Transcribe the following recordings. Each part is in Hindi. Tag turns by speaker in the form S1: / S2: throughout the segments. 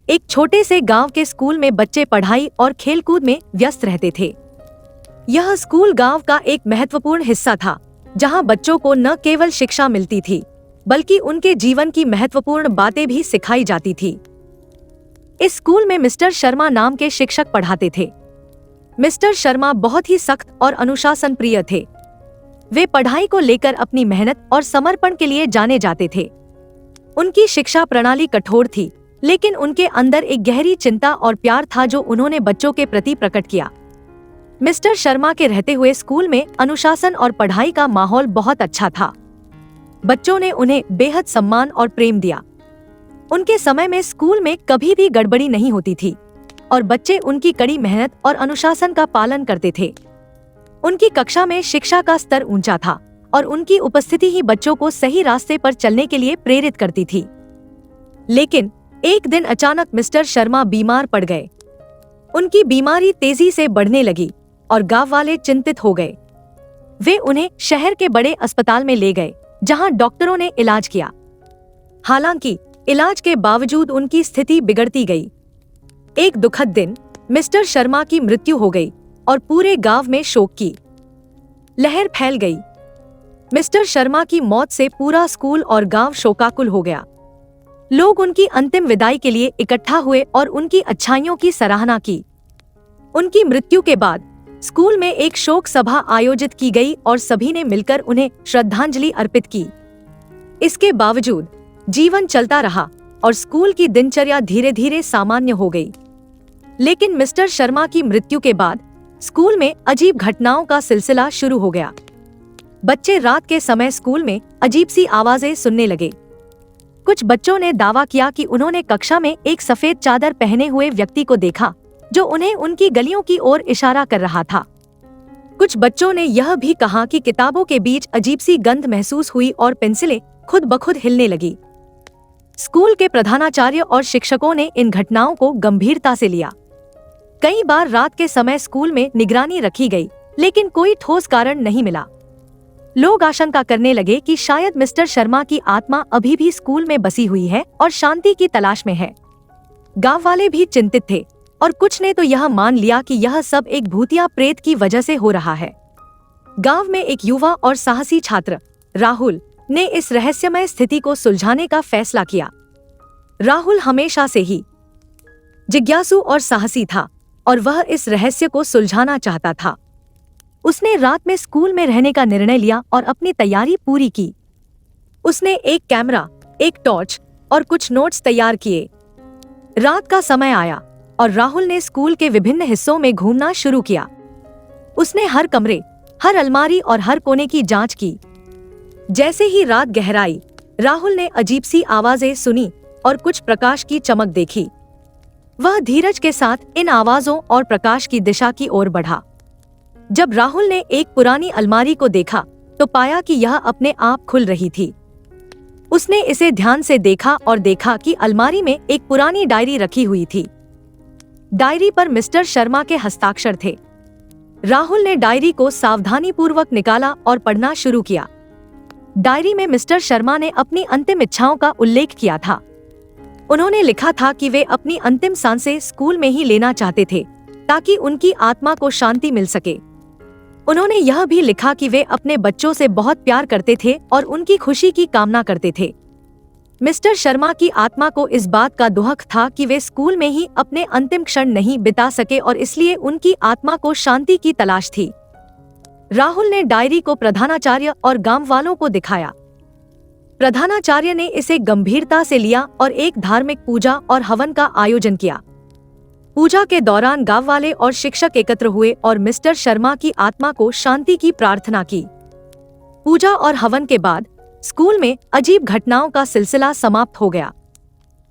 S1: एक छोटे से गांव के स्कूल में बच्चे पढ़ाई और खेलकूद में व्यस्त रहते थे। यह स्कूल गांव का एक महत्वपूर्ण हिस्सा था, जहां बच्चों को न केवल शिक्षा मिलती थी, बल्कि उनके जीवन की महत्वपूर्ण बातें भी सिखाई जाती थी। इस स्कूल में मिस्टर शर्मा नाम के शिक्षक पढ़ाते थे। मिस्टर शर्मा बहुत ही सख्त और अनुशासन प्रिय थे। वे पढ़ाई को लेकर अपनी मेहनत और समर्पण के लिए जाने जाते थे। उनकी शिक्षा प्रणाली कठोर थी, लेकिन उनके अंदर एक गहरी चिंता और प्यार था जो उन्होंने बच्चों के प्रति प्रकट किया। मिस्टर शर्मा के रहते हुए स्कूल में अनुशासन और पढ़ाई का माहौल बहुत अच्छा था। बच्चों ने उन्हें बेहद सम्मान और प्रेम दिया। उनके समय में स्कूल में कभी भी गड़बड़ी नहीं होती थी और बच्चे उनकी कड़ी मेहनत और अनुशासन का पालन करते थे। उनकी कक्षा में शिक्षा का स्तर ऊंचा था और उनकी उपस्थिति ही बच्चों को सही रास्ते पर चलने के लिए प्रेरित करती थी। लेकिन एक दिन अचानक मिस्टर शर्मा बीमार पड़ गए। उनकी बीमारी तेजी से बढ़ने लगी और गांव वाले चिंतित हो गए। वे उन्हें शहर के बड़े अस्पताल में ले गए, जहां डॉक्टरों ने इलाज किया। हालांकि इलाज के बावजूद उनकी स्थिति बिगड़ती गई। एक दुखद दिन मिस्टर शर्मा की मृत्यु हो गई और पूरे गांव में शोक की लहर फैल गई। मिस्टर शर्मा की मौत से पूरा स्कूल और गांव शोकाकुल हो गया। लोग उनकी अंतिम विदाई के लिए इकट्ठा हुए और उनकी अच्छाइयों की सराहना की। उनकी मृत्यु के बाद स्कूल में एक शोक सभा आयोजित की गई और सभी ने मिलकर उन्हें श्रद्धांजलि अर्पित की। इसके बावजूद जीवन चलता रहा और स्कूल की दिनचर्या धीरे धीरे सामान्य हो गई। लेकिन मिस्टर शर्मा की मृत्यु के बाद स्कूल में अजीब घटनाओं का सिलसिला शुरू हो गया। बच्चे रात के समय स्कूल में अजीब सी आवाजें सुनने लगे। कुछ बच्चों ने दावा किया कि उन्होंने कक्षा में एक सफेद चादर पहने हुए व्यक्ति को देखा, जो उन्हें उनकी गलियों की ओर इशारा कर रहा था। कुछ बच्चों ने यह भी कहा कि किताबों के बीच अजीब सी गंध महसूस हुई और पेंसिलें खुद ब खुद हिलने लगी। स्कूल के प्रधानाचार्य और शिक्षकों ने इन घटनाओं को गंभीरता से लिया। कई बार रात के समय स्कूल में निगरानी रखी गई, लेकिन कोई ठोस कारण नहीं मिला। लोग आशंका करने लगे कि शायद मिस्टर शर्मा की आत्मा अभी भी स्कूल में बसी हुई है और शांति की तलाश में है। गांव वाले भी चिंतित थे और कुछ ने तो यह मान लिया कि यह सब एक भूतिया प्रेत की वजह से हो रहा है। गांव में एक युवा और साहसी छात्र राहुल ने इस रहस्यमय स्थिति को सुलझाने का फैसला किया। राहुल हमेशा से ही जिज्ञासु और साहसी था और वह इस रहस्य को सुलझाना चाहता था। उसने रात में स्कूल में रहने का निर्णय लिया और अपनी तैयारी पूरी की। उसने एक कैमरा, एक टॉर्च और कुछ नोट्स तैयार किए। रात का समय आया और राहुल ने स्कूल के विभिन्न हिस्सों में घूमना शुरू किया। उसने हर कमरे, हर अलमारी और हर कोने की जांच की। जैसे ही रात गहराई, राहुल ने अजीब सी आवाजें सुनी और कुछ प्रकाश की चमक देखी। वह धीरज के साथ इन आवाजों और प्रकाश की दिशा की ओर बढ़ा। जब राहुल ने एक पुरानी अलमारी को देखा तो पाया कि यह अपने आप खुल रही थी। उसने इसे ध्यान से देखा और देखा कि अलमारी में एक पुरानी डायरी रखी हुई थी। डायरी पर मिस्टर शर्मा के हस्ताक्षर थे। राहुल ने डायरी को सावधानीपूर्वक निकाला और पढ़ना शुरू किया। डायरी में मिस्टर शर्मा ने अपनी अंतिम इच्छाओं का उल्लेख किया था। उन्होंने लिखा था कि वे अपनी अंतिम सांसें स्कूल में ही लेना चाहते थे, ताकि उनकी आत्मा को शांति मिल सके। उन्होंने यह भी लिखा कि वे अपने बच्चों से बहुत प्यार करते थे और उनकी खुशी की कामना करते थे। मिस्टर शर्मा की आत्मा को इस बात का दुख था कि वे स्कूल में ही अपने अंतिम क्षण नहीं बिता सके और इसलिए उनकी आत्मा को शांति की तलाश थी। राहुल ने डायरी को प्रधानाचार्य और गांव वालों को दिखाया। प्रधानाचार्य ने इसे गंभीरता से लिया और एक धार्मिक पूजा और हवन का आयोजन किया। पूजा के दौरान गांव वाले और शिक्षक एकत्र हुए और मिस्टर शर्मा की आत्मा को शांति की प्रार्थना की। पूजा और हवन के बाद स्कूल में अजीब घटनाओं का सिलसिला समाप्त हो गया।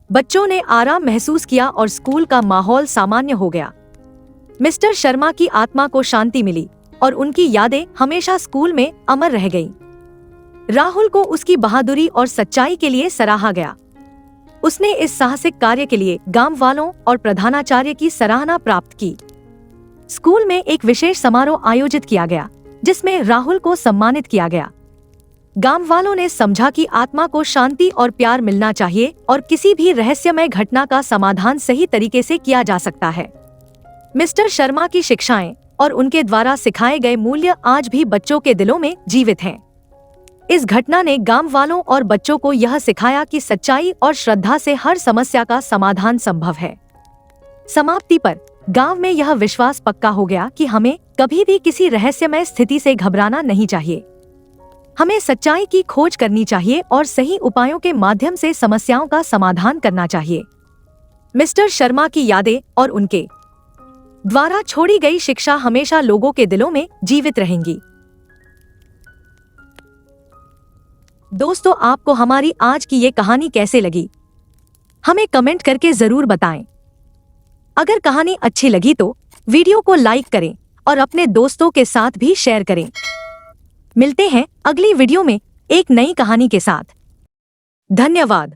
S1: बच्चों ने आराम महसूस किया और स्कूल का माहौल सामान्य हो गया। मिस्टर शर्मा की आत्मा को शांति मिली और उनकी यादें हमेशा स्कूल में अमर रह गईं। राहुल को उसकी बहादुरी और सच्चाई के लिए सराहा गया। उसने इस साहसिक कार्य के लिए गांव वालों और प्रधानाचार्य की सराहना प्राप्त की। स्कूल में एक विशेष समारोह आयोजित किया गया, जिसमें राहुल को सम्मानित किया गया। गांव वालों ने समझा कि आत्मा को शांति और प्यार मिलना चाहिए और किसी भी रहस्यमय घटना का समाधान सही तरीके से किया जा सकता है। मिस्टर शर्मा की शिक्षाएं और उनके द्वारा सिखाए गए मूल्य आज भी बच्चों के दिलों में जीवित हैं। इस घटना ने गांव वालों और बच्चों को यह सिखाया कि सच्चाई और श्रद्धा से हर समस्या का समाधान संभव है। समाप्ति पर गांव में यह विश्वास पक्का हो गया कि हमें कभी भी किसी रहस्यमय स्थिति से घबराना नहीं चाहिए। हमें सच्चाई की खोज करनी चाहिए और सही उपायों के माध्यम से समस्याओं का समाधान करना चाहिए। मिस्टर शर्मा की यादें और उनके द्वारा छोड़ी गई शिक्षा हमेशा लोगों के दिलों में जीवित रहेंगी। दोस्तों, आपको हमारी आज की ये कहानी कैसे लगी, हमें कमेंट करके जरूर बताएं। अगर कहानी अच्छी लगी तो वीडियो को लाइक करें और अपने दोस्तों के साथ भी शेयर करें। मिलते हैं अगली वीडियो में एक नई कहानी के साथ। धन्यवाद।